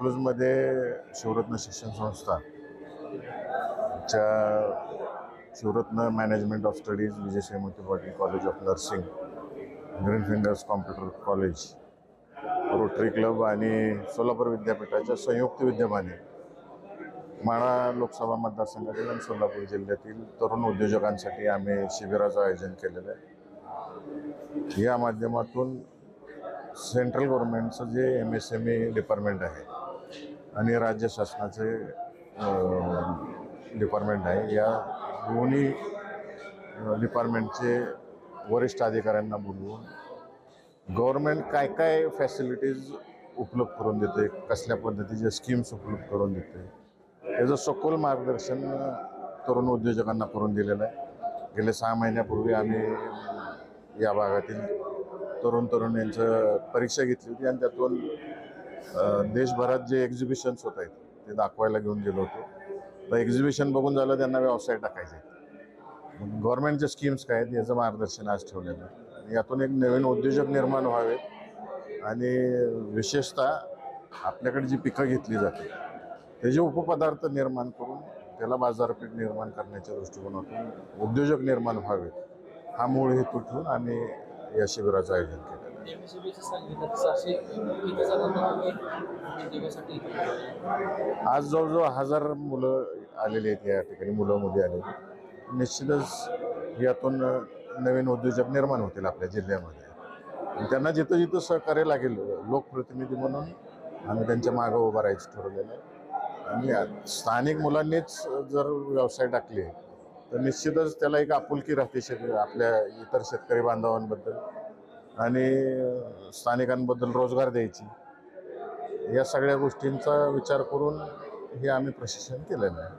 अकलूजमध्ये शिवरत्न शिक्षण संस्था च्या Shivratna management of studies Vijay Shrimati Patil college of nursing, green fingers computer college, rotary club आणि सोलापूर विद्यापीठाच्या संयुक्त विद्यमाने माढा लोकसभा मतदारसंघातील आणि सोलापूर जिल्ह्यातील तरुण उद्योजकांसाठी आम्ही शिबिराचं आयोजन केलेलं आहे। या माध्यमातून सेंट्रल गव्हर्नमेंटचं जे MSME डिपार्टमेंट आहे आणि राज्य शासनाचे डिपार्टमेंट आहे, या दोन्ही डिपार्टमेंटचे वरिष्ठ अधिकाऱ्यांना बोलवून गव्हर्नमेंट काय काय फॅसिलिटीज उपलब्ध करून देते, कसल्या पद्धतीचे स्कीम्स उपलब्ध करून देते, याचं सखोल मार्गदर्शन तरुण उद्योजकांना करून दिलेलं आहे। गेले 6 महिन्यापूर्वी आम्ही या भागातील तरुण यांचं परीक्षा घेतली होती आणि त्यातून देशभरात जे एक्झिबिशन्स होत आहेत ते दाखवायला घेऊन गेलो होतो। तर एक्झिबिशन बघून झालं त्यांना व्यवसाय टाकायचे, गव्हर्नमेंटचे स्कीम्स काय आहेत याचं मार्गदर्शन आज ठेवलेलं आहे आणि यातून एक नवीन उद्योजक निर्माण व्हावे आणि विशेषतः आपल्याकडे जी पिकं घेतली जाते त्याचे उपपदार्थ निर्माण करून त्याला बाजारपेठ निर्माण करण्याच्या दृष्टिकोनातून उद्योजक निर्माण व्हावेत, हा मूळ हेतू ठेवून आम्ही या शिबिराचं आयोजन केलं। आज जवळजवळ 1000 मुलं आलेली आहेत या ठिकाणी, मुलं मुली आलेली। निश्चितच यातून नवीन उद्योजक निर्माण होतील आपल्या जिल्ह्यामध्ये। त्यांना जिथं जिथं सहकार्य लागेल लोकप्रतिनिधी म्हणून आम्ही त्यांच्या मागं उभं राहायचं ठरवलेलं आहे आणि स्थानिक मुलांनीच जर व्यवसाय टाकले तर निश्चितच त्याला एक आपुलकी राहते आपल्या इतर शेतकरी बांधवांबद्दल आणि स्थानिकांबद्दल रोजगार द्यायची। या सगळ्या गोष्टींचा विचार करून हे आम्ही प्रशिक्षण केलेलं आहे।